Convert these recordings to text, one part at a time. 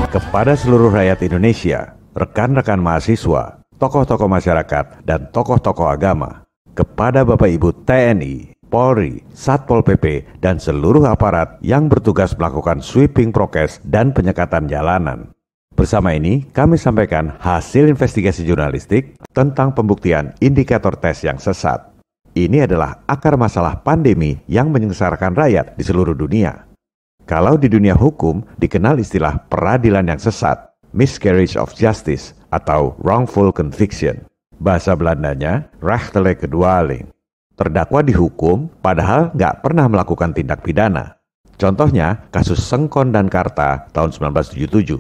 kepada seluruh rakyat Indonesia, rekan-rekan mahasiswa, tokoh-tokoh masyarakat, dan tokoh-tokoh agama, kepada Bapak Ibu TNI, Polri, Satpol PP, dan seluruh aparat yang bertugas melakukan sweeping prokes dan penyekatan jalanan. Bersama ini, kami sampaikan hasil investigasi jurnalistik tentang pembuktian indikator tes yang sesat. Ini adalah akar masalah pandemi yang menyengsarakan rakyat di seluruh dunia. Kalau di dunia hukum dikenal istilah peradilan yang sesat, miscarriage of justice atau wrongful conviction. Bahasa Belandanya, rechtelijke dwaling. Terdakwa dihukum padahal nggak pernah melakukan tindak pidana. Contohnya kasus Sengkon dan Karta tahun 1977.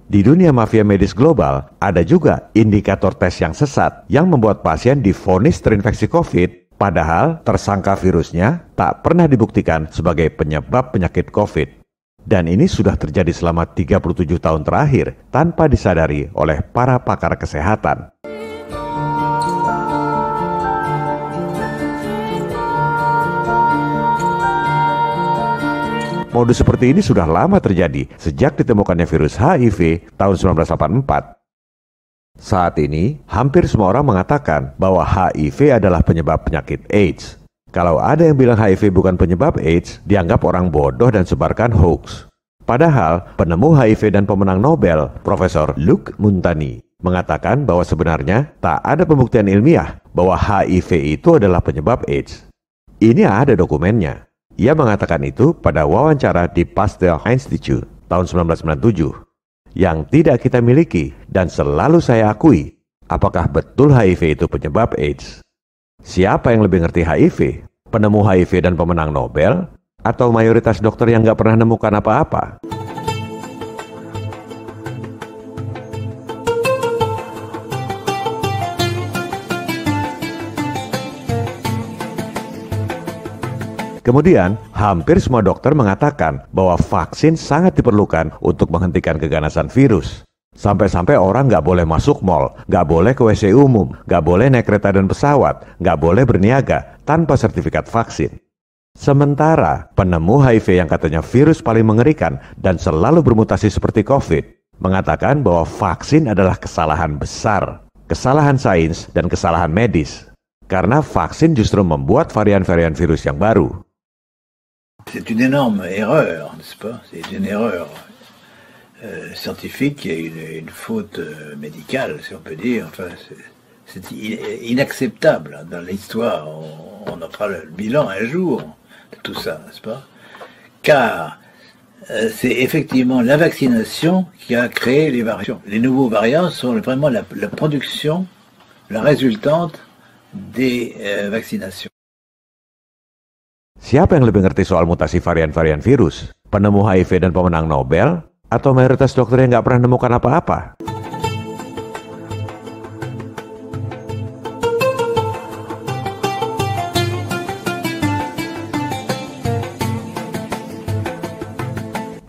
Di dunia mafia medis global ada juga indikator tes yang sesat yang membuat pasien divonis terinfeksi COVID padahal tersangka virusnya tak pernah dibuktikan sebagai penyebab penyakit COVID. Dan ini sudah terjadi selama 37 tahun terakhir tanpa disadari oleh para pakar kesehatan. Modus seperti ini sudah lama terjadi sejak ditemukannya virus HIV tahun 1984. Saat ini, hampir semua orang mengatakan bahwa HIV adalah penyebab penyakit AIDS. Kalau ada yang bilang HIV bukan penyebab AIDS, dianggap orang bodoh dan sebarkan hoax. Padahal, penemu HIV dan pemenang Nobel, Profesor Luc Montagnier, mengatakan bahwa sebenarnya tak ada pembuktian ilmiah bahwa HIV itu adalah penyebab AIDS. Ini ada dokumennya. Ia mengatakan itu pada wawancara di Pasteur Institute tahun 1997. Yang tidak kita miliki dan selalu saya akui, apakah betul HIV itu penyebab AIDS? Siapa yang lebih ngerti HIV? Penemu HIV dan pemenang Nobel? Atau mayoritas dokter yang nggak pernah nemukan apa-apa? Kemudian, hampir semua dokter mengatakan bahwa vaksin sangat diperlukan untuk menghentikan keganasan virus. Sampai-sampai orang nggak boleh masuk mal, nggak boleh ke WC umum, nggak boleh naik kereta dan pesawat, nggak boleh berniaga tanpa sertifikat vaksin. Sementara, penemu HIV yang katanya virus paling mengerikan dan selalu bermutasi seperti COVID, mengatakan bahwa vaksin adalah kesalahan besar, kesalahan sains dan kesalahan medis. Karena vaksin justru membuat varian-varian virus yang baru. C'est une énorme erreur, n'est-ce pas? C'est une erreur scientifique et une faute médicale, si on peut dire. Enfin, c'est inacceptable dans l'histoire. On en fera le bilan un jour de tout ça, n'est-ce pas? Car c'est effectivement la vaccination qui a créé les variants. Les nouveaux variants sont vraiment la production, la résultante des vaccinations. Siapa yang lebih ngerti soal mutasi varian-varian virus? Penemu HIV dan pemenang Nobel? Atau mayoritas dokter yang nggak pernah nemukan apa-apa?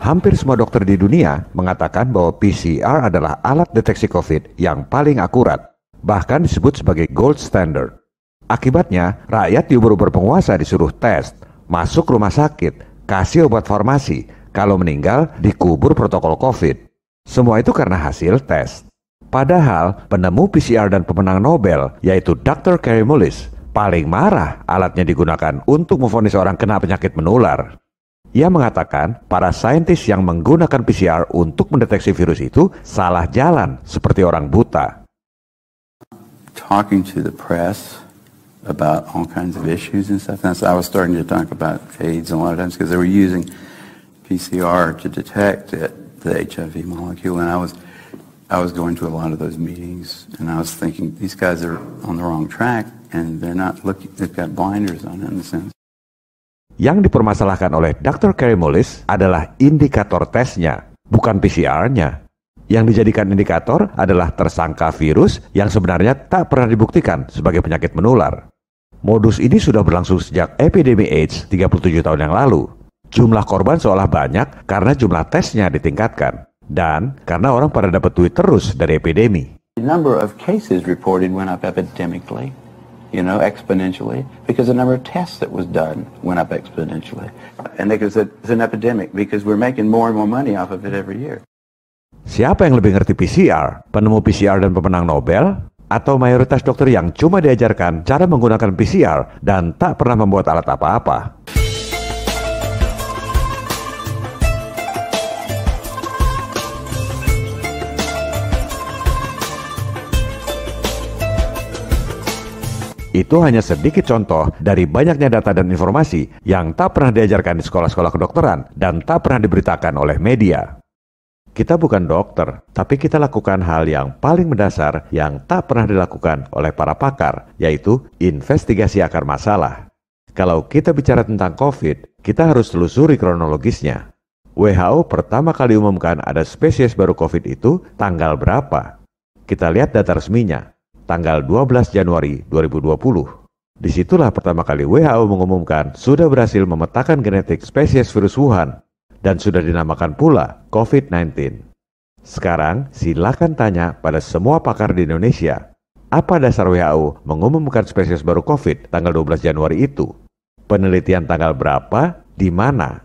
Hampir semua dokter di dunia mengatakan bahwa PCR adalah alat deteksi COVID yang paling akurat, bahkan disebut sebagai gold standard. Akibatnya, rakyat diubur-ubur penguasa disuruh tes, masuk rumah sakit, kasih obat farmasi, kalau meninggal dikubur protokol COVID. Semua itu karena hasil tes. Padahal, penemu PCR dan pemenang Nobel, yaitu Dr. Kary Mullis, paling marah alatnya digunakan untuk memvonis orang kena penyakit menular. Ia mengatakan para saintis yang menggunakan PCR untuk mendeteksi virus itu salah jalan seperti orang buta. Talking to the press about all kinds of issues and stuff. And so I was starting to talk about AIDS a lot of times because they were using PCR to detect the HIV molecule, and I was going to a lot of those meetings, and I was thinking these guys are on the wrong track, and they're not looking. They've got blinders on in a sense. Yang dipermasalahkan oleh Dr. Kary Mullis adalah indikator tesnya, bukan PCR-nya. Yang dijadikan indikator adalah tersangka virus yang sebenarnya tak pernah dibuktikan sebagai penyakit menular. Modus ini sudah berlangsung sejak epidemi AIDS 37 tahun yang lalu. Jumlah korban seolah banyak karena jumlah tesnya ditingkatkan. Dan karena orang pada dapat duit terus dari epidemi. The number of cases reported went up epidemically, exponentially, because the number of tests that was done went up exponentially. And because it's an epidemic, because we're making more and more money off of it every year. Siapa yang lebih ngerti PCR? Penemu PCR dan pemenang Nobel? Atau mayoritas dokter yang cuma diajarkan cara menggunakan PCR dan tak pernah membuat alat apa-apa? Itu hanya sedikit contoh dari banyaknya data dan informasi yang tak pernah diajarkan di sekolah-sekolah kedokteran dan tak pernah diberitakan oleh media. Kita bukan dokter, tapi kita lakukan hal yang paling mendasar yang tak pernah dilakukan oleh para pakar, yaitu investigasi akar masalah. Kalau kita bicara tentang COVID, kita harus telusuri kronologisnya. WHO pertama kali umumkan ada spesies baru COVID itu tanggal berapa? Kita lihat data resminya. Tanggal 12 Januari 2020. Disitulah pertama kali WHO mengumumkan sudah berhasil memetakan genetik spesies virus Wuhan dan sudah dinamakan pula COVID-19. Sekarang silakan tanya pada semua pakar di Indonesia, apa dasar WHO mengumumkan spesies baru COVID tanggal 12 Januari itu? Penelitian tanggal berapa? Di mana?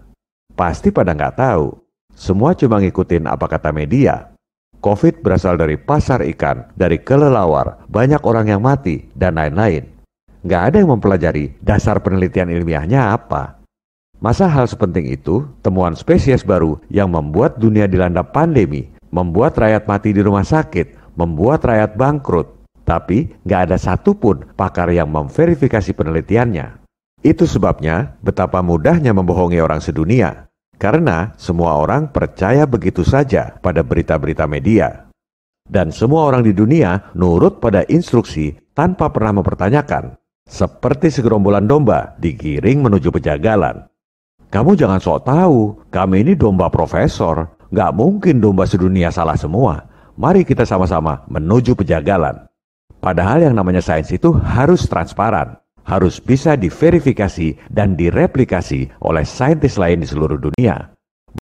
Pasti pada nggak tahu. Semua cuma ngikutin apa kata media. COVID berasal dari pasar ikan, dari kelelawar, banyak orang yang mati, dan lain-lain. Nggak ada yang mempelajari dasar penelitian ilmiahnya apa. Masa hal sepenting itu, temuan spesies baru yang membuat dunia dilanda pandemi, membuat rakyat mati di rumah sakit, membuat rakyat bangkrut, tapi nggak ada satupun pakar yang memverifikasi penelitiannya. Itu sebabnya betapa mudahnya membohongi orang sedunia. Karena semua orang percaya begitu saja pada berita-berita media. Dan semua orang di dunia nurut pada instruksi tanpa pernah mempertanyakan. Seperti segerombolan domba digiring menuju pejagalan. Kamu jangan sok tahu, kami ini domba profesor. Nggak mungkin domba sedunia salah semua. Mari kita sama-sama menuju pejagalan. Padahal yang namanya sains itu harus transparan. Harus bisa diverifikasi dan direplikasi oleh saintis lain di seluruh dunia.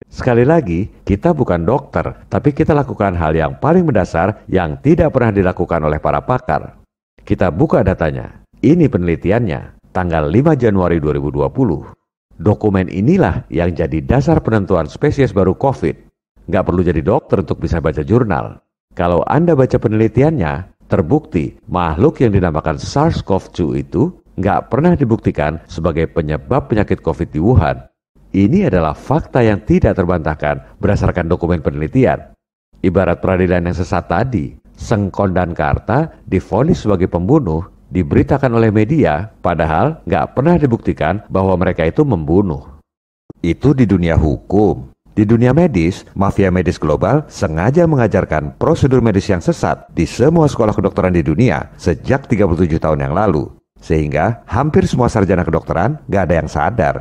Sekali lagi, kita bukan dokter, tapi kita lakukan hal yang paling mendasar yang tidak pernah dilakukan oleh para pakar. Kita buka datanya. Ini penelitiannya, tanggal 5 Januari 2020. Dokumen inilah yang jadi dasar penentuan spesies baru COVID. Nggak perlu jadi dokter untuk bisa baca jurnal. Kalau Anda baca penelitiannya, terbukti makhluk yang dinamakan SARS-CoV-2 itu nggak pernah dibuktikan sebagai penyebab penyakit COVID di Wuhan. Ini adalah fakta yang tidak terbantahkan berdasarkan dokumen penelitian. Ibarat peradilan yang sesat tadi, Sengkon dan Karta divonis sebagai pembunuh, diberitakan oleh media, padahal nggak pernah dibuktikan bahwa mereka itu membunuh. Itu di dunia hukum. Di dunia medis, mafia medis global sengaja mengajarkan prosedur medis yang sesat di semua sekolah kedokteran di dunia sejak 37 tahun yang lalu. Sehingga hampir semua sarjana kedokteran nggak ada yang sadar.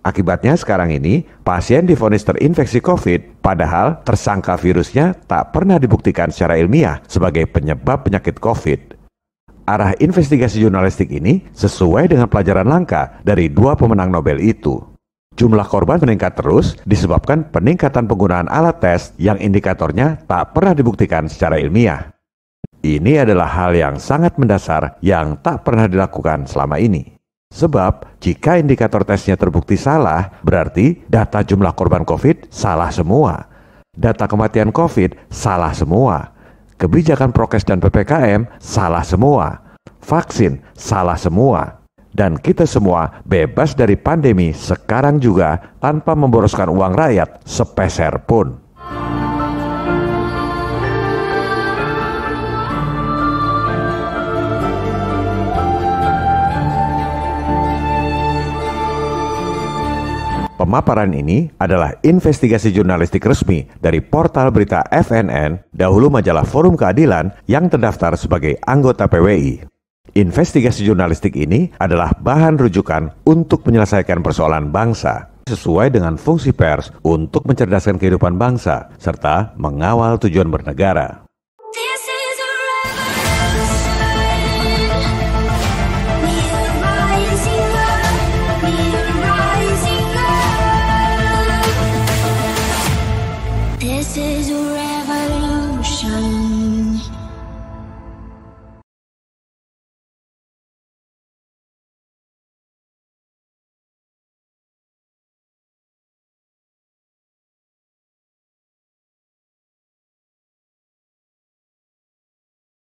Akibatnya sekarang ini, pasien divonis terinfeksi COVID, padahal tersangka virusnya tak pernah dibuktikan secara ilmiah sebagai penyebab penyakit COVID. Arah investigasi jurnalistik ini sesuai dengan pelajaran langka dari dua pemenang Nobel itu. Jumlah korban meningkat terus disebabkan peningkatan penggunaan alat tes yang indikatornya tak pernah dibuktikan secara ilmiah. Ini adalah hal yang sangat mendasar yang tak pernah dilakukan selama ini. Sebab jika indikator tesnya terbukti salah, berarti data jumlah korban COVID salah semua. Data kematian COVID salah semua. Kebijakan prokes dan PPKM salah semua. Vaksin salah semua. Dan kita semua bebas dari pandemi sekarang juga tanpa memboroskan uang rakyat sepeser pun. Pemaparan ini adalah investigasi jurnalistik resmi dari portal berita FNN, dahulu majalah Forum Keadilan yang terdaftar sebagai anggota PWI. Investigasi jurnalistik ini adalah bahan rujukan untuk menyelesaikan persoalan bangsa, sesuai dengan fungsi pers untuk mencerdaskan kehidupan bangsa, serta mengawal tujuan bernegara.